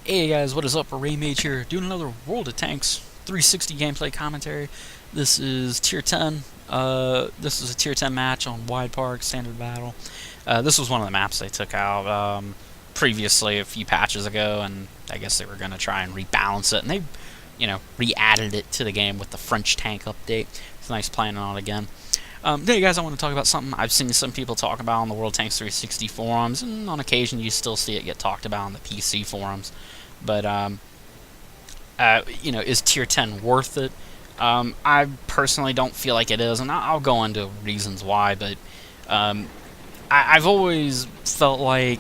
Hey guys, what is up? Raymage here, doing another World of Tanks 360 gameplay commentary. This is Tier 10. This is a Tier 10 match on Wide Park, Standard Battle. This was one of the maps they took out previously a few patches ago, and I guess they were going to try and rebalance it, and they, re-added it to the game with the French tank update. It's nice playing on it again. Today, guys, I want to talk about something I've seen some people talk about on the World Tanks 360 forums, and on occasion you still see it get talked about on the PC forums. But, is Tier 10 worth it? I personally don't feel like it is, and I'll go into reasons why, but I've always felt like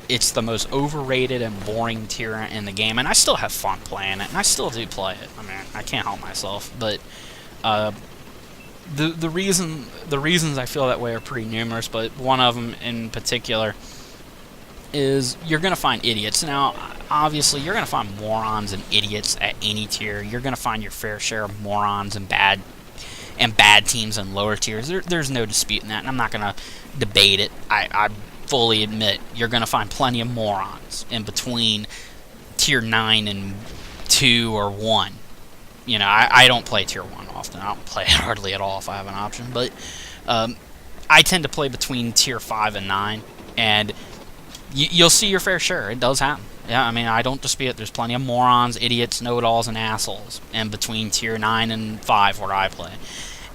it's the most overrated and boring tier in the game, and I still have fun playing it, and I still do play it. I mean, I can't help myself, but the reasons I feel that way are pretty numerous, but one of them in particular is you're going to find idiots. Now, obviously, you're going to find morons and idiots at any tier. You're going to find your fair share of morons and bad teams in lower tiers. There's no disputing that, and I'm not going to debate it. I fully admit you're going to find plenty of morons in between tier 9 and 2 or 1. You know, I don't play tier 1 often. I don't play it hardly at all if I have an option, but I tend to play between tier 5 and 9, and you'll see your fair share. It does happen. Yeah, I mean, I don't dispute it. There's plenty of morons, idiots, know-it-alls, and assholes in between tier 9 and 5 where I play.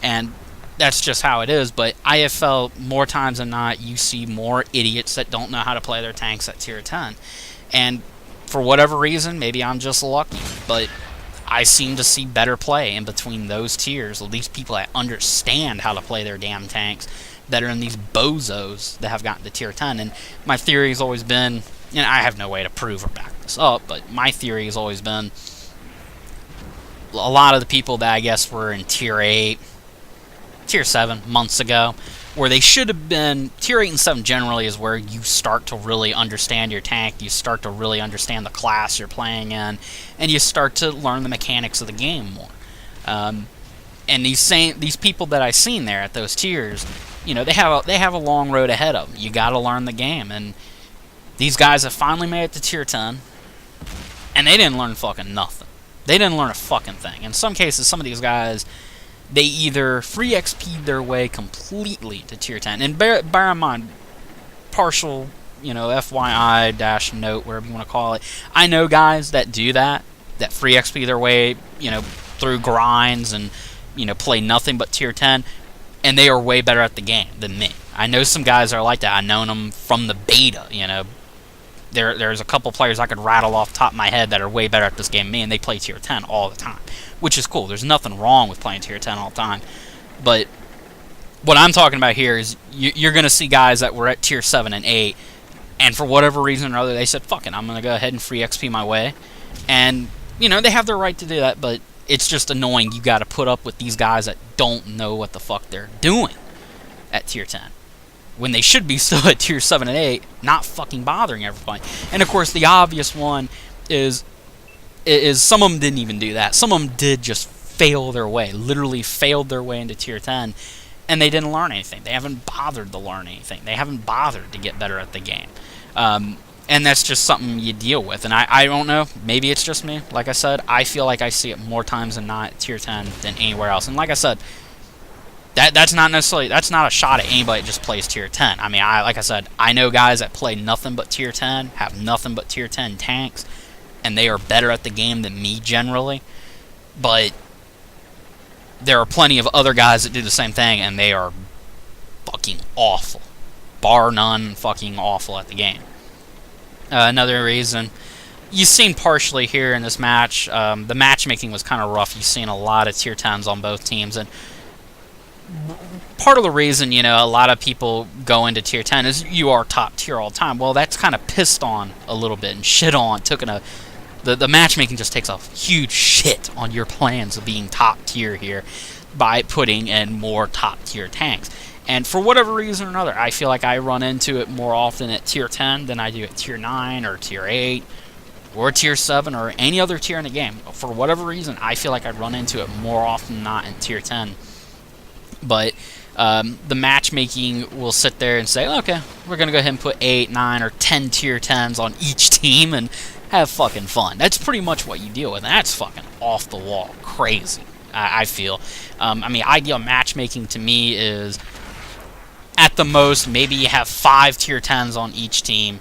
And that's just how it is, but I have felt more times than not you see more idiots that don't know how to play their tanks at tier 10. And for whatever reason, maybe I'm just lucky, but I seem to see better play in between those tiers, at least people that understand how to play their damn tanks, that are in these bozos that have gotten to tier 10. And my theory has always been, and I have no way to prove or back this up, but my theory has always been a lot of the people that I guess were in tier 8, tier 7 months ago, where they should have been. Tier 8 and 7 generally is where you start to really understand your tank, you start to really understand the class you're playing in, and you start to learn the mechanics of the game more. And these people that I've seen there at those tiers, you know, they have a long road ahead of them. You got to learn the game, and these guys have finally made it to tier 10, and they didn't learn fucking nothing. They didn't learn a fucking thing. In some cases, some of these guys, they either free XP'd their way completely to tier 10, and bear in mind, partial, FYI note, whatever you want to call it. I know guys that do that free XP their way, through grinds and play nothing but tier 10, and they are way better at the game than me. I know some guys that are like that. I've known them from the beta, There's a couple players I could rattle off the top of my head that are way better at this game than me, and they play tier 10 all the time, which is cool. There's nothing wrong with playing tier 10 all the time. But what I'm talking about here is you're going to see guys that were at tier 7 and 8, and for whatever reason or other, they said, fuck it, I'm going to go ahead and free XP my way. And, they have their right to do that, but it's just annoying. You got to put up with these guys that don't know what the fuck they're doing at tier 10, when they should be still at tier 7 and 8, not fucking bothering everybody. And of course, the obvious one is some of them didn't even do that. Some of them did just fail their way, literally failed their way into tier 10, and they didn't learn anything. They haven't bothered to learn anything. They haven't bothered to get better at the game. And that's just something you deal with. And I don't know, maybe it's just me. Like I said, I feel like I see it more times than not at tier 10 than anywhere else. And like I said, that's not a shot at anybody that just plays tier 10. I mean, like I said, I know guys that play nothing but tier 10, have nothing but tier 10 tanks, and they are better at the game than me generally. But there are plenty of other guys that do the same thing, and they are fucking awful. Bar none, fucking awful at the game. Another reason, you've seen partially here in this match, the matchmaking was kind of rough. You've seen a lot of tier 10s on both teams, and part of the reason, a lot of people go into tier 10 is you are top tier all the time. Well, that's kind of pissed on a little bit and shit on. The matchmaking just takes a huge shit on your plans of being top tier here by putting in more top tier tanks. And for whatever reason or another, I feel like I run into it more often at tier 10 than I do at tier 9 or tier 8 or tier 7 or any other tier in the game. For whatever reason, I feel like I run into it more often than not in tier 10. But The matchmaking will sit there and say, okay, we're going to go ahead and put 8, 9, or 10 tier 10s on each team and have fucking fun. That's pretty much what you deal with, and that's fucking off the wall crazy, I feel. I mean, ideal matchmaking to me is, at the most, maybe you have 5 tier 10s on each team,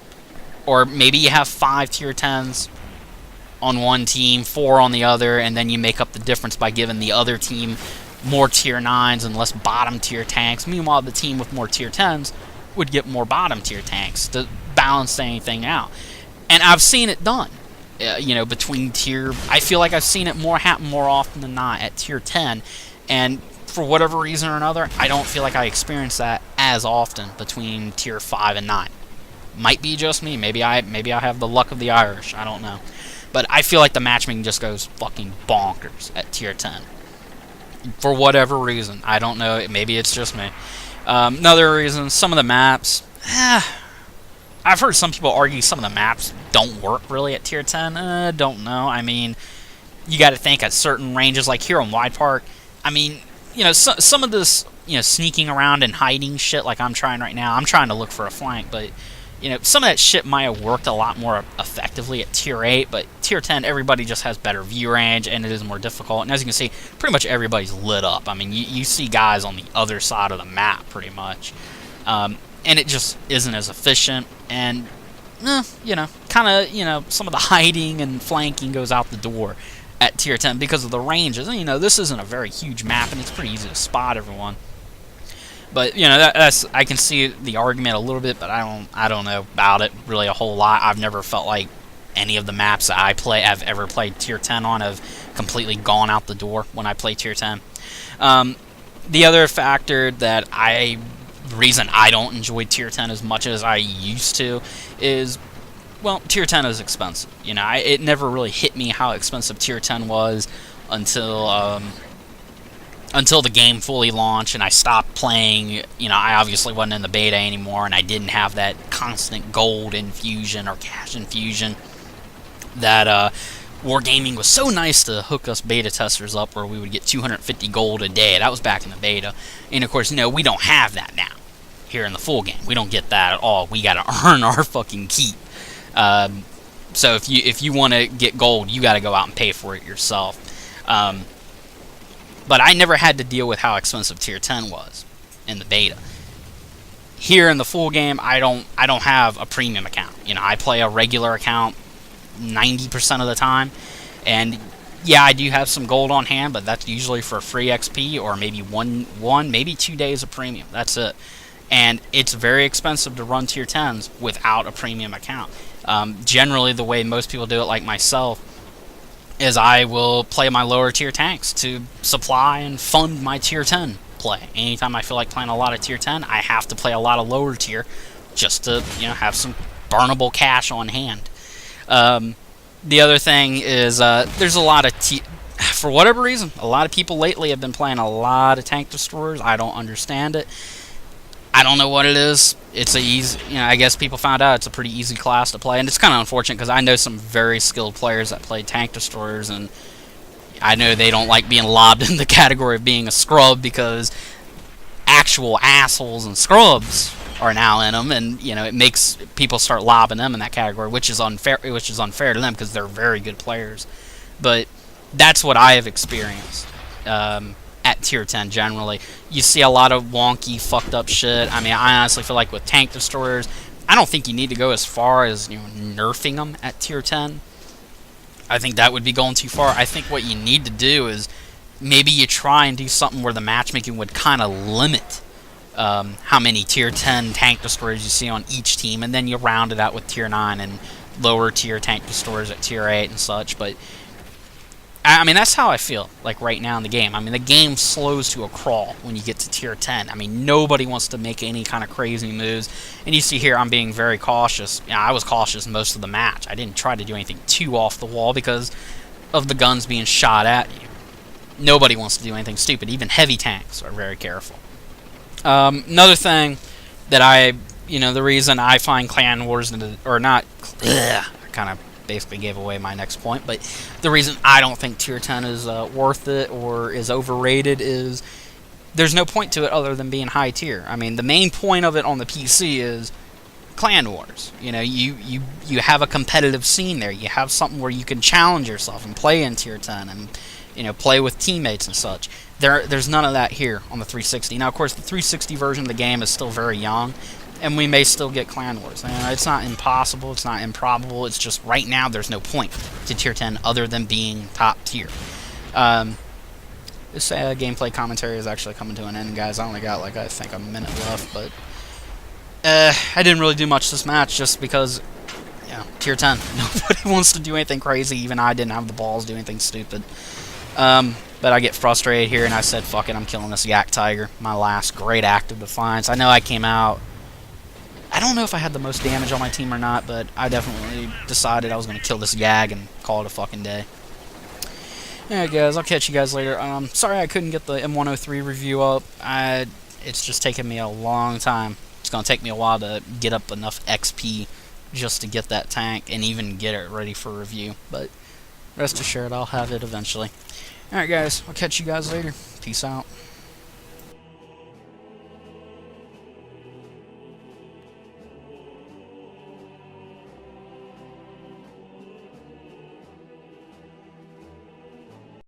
or maybe you have 5 tier 10s on one team, 4 on the other, and then you make up the difference by giving the other team more tier 9s and less bottom tier tanks. Meanwhile, the team with more tier 10s would get more bottom tier tanks to balance anything out. And I've seen it done, between tier. I feel like I've seen it happen more often than not at tier 10, and for whatever reason or another, I don't feel like I experience that as often between tier 5 and 9. Might be just me. Maybe I have the luck of the Irish. I don't know. But I feel like the matchmaking just goes fucking bonkers at tier 10. For whatever reason. I don't know. Maybe it's just me. Another reason, some of the maps... I've heard some people argue some of the maps don't work really at tier 10. Don't know. I mean, you got to think at certain ranges, like here on Wide Park. I mean, some of this, sneaking around and hiding shit like I'm trying right now. I'm trying to look for a flank, but... some of that shit might have worked a lot more effectively at Tier 8, but Tier 10, everybody just has better view range, and it is more difficult. And as you can see, pretty much everybody's lit up. I mean, you see guys on the other side of the map, pretty much. And it just isn't as efficient, and, kind of, some of the hiding and flanking goes out the door at Tier 10 because of the ranges. And, this isn't a very huge map, and it's pretty easy to spot everyone. But that's I can see the argument a little bit, but I don't know about it really a whole lot. I've never felt like any of the maps that I've ever played tier 10 on have completely gone out the door when I play tier 10. The other factor that the reason I don't enjoy tier 10 as much as I used to is, well, tier 10 is expensive. It never really hit me how expensive tier 10 was until the game fully launched and I stopped playing. I obviously wasn't in the beta anymore, and I didn't have that constant gold infusion or cash infusion that Wargaming was so nice to hook us beta testers up where we would get 250 gold a day. That was back in the beta. And of course, we don't have that now here in the full game. We don't get that at all. We gotta earn our fucking keep. So if you want to get gold, you gotta go out and pay for it yourself. But I never had to deal with how expensive tier 10 was in the beta. Here in the full game, I don't have a premium account. I play a regular account 90% of the time, and yeah, I do have some gold on hand, but that's usually for free XP or maybe maybe 2 days of premium. That's it. And it's very expensive to run tier 10s without a premium account. Generally, the way most people do it, like myself, is I will play my lower tier tanks to supply and fund my tier 10 play. Anytime I feel like playing a lot of tier 10, I have to play a lot of lower tier just to have some burnable cash on hand. The other thing is there's a lot of for whatever reason, a lot of people lately have been playing a lot of tank destroyers. I don't understand it. I don't know what it is. It's a easy, I guess people found out it's a pretty easy class to play, and it's kind of unfortunate because I know some very skilled players that play tank destroyers, and I know they don't like being lobbed in the category of being a scrub because actual assholes and scrubs are now in them, and it makes people start lobbing them in that category, which is unfair to them because they're very good players. But that's what I have experienced. At tier 10 generally. You see a lot of wonky, fucked up shit. I mean, I honestly feel like with tank destroyers, I don't think you need to go as far as nerfing them at tier 10. I think that would be going too far. I think what you need to do is maybe you try and do something where the matchmaking would kind of limit how many tier 10 tank destroyers you see on each team, and then you round it out with tier 9 and lower tier tank destroyers at tier 8 and such. But I mean, that's how I feel like right now in the game. I mean, the game slows to a crawl when you get to tier 10. I mean, nobody wants to make any kind of crazy moves. And you see here, I'm being very cautious. I was cautious most of the match. I didn't try to do anything too off the wall because of the guns being shot at you. Nobody wants to do anything stupid. Even heavy tanks are very careful. Another thing that the reason I find Clan Wars, or not, I kind of basically gave away my next point, but the reason I don't think tier 10 is worth it or is overrated is there's no point to it other than being high tier. I mean, the main point of it on the PC is clan wars. You know, you have a competitive scene there. You have something where you can challenge yourself and play in tier 10 and, you know, play with teammates and such. There's none of that here on the 360. Now, of course, the 360 version of the game is still very young, and we may still get clan wars. It's not impossible. It's not improbable. It's just right now there's no point to tier 10 other than being top tier. This gameplay commentary is actually coming to an end, guys. I only got, like, I think a minute left, but I didn't really do much this match just because, you know, tier 10. Nobody wants to do anything crazy. Even I didn't have the balls to do anything stupid. But I get frustrated here, and I said, fuck it, I'm killing this Yak Tiger. My last great act of defiance. I know I came out... I don't know if I had the most damage on my team or not, but I definitely decided I was going to kill this Yag and call it a fucking day. Alright, guys, I'll catch you guys later. Sorry I couldn't get the M103 review up. It's just taken me a long time. It's going to take me a while to get up enough XP just to get that tank and even get it ready for review. But rest assured, I'll have it eventually. Alright, guys, I'll catch you guys later. Peace out.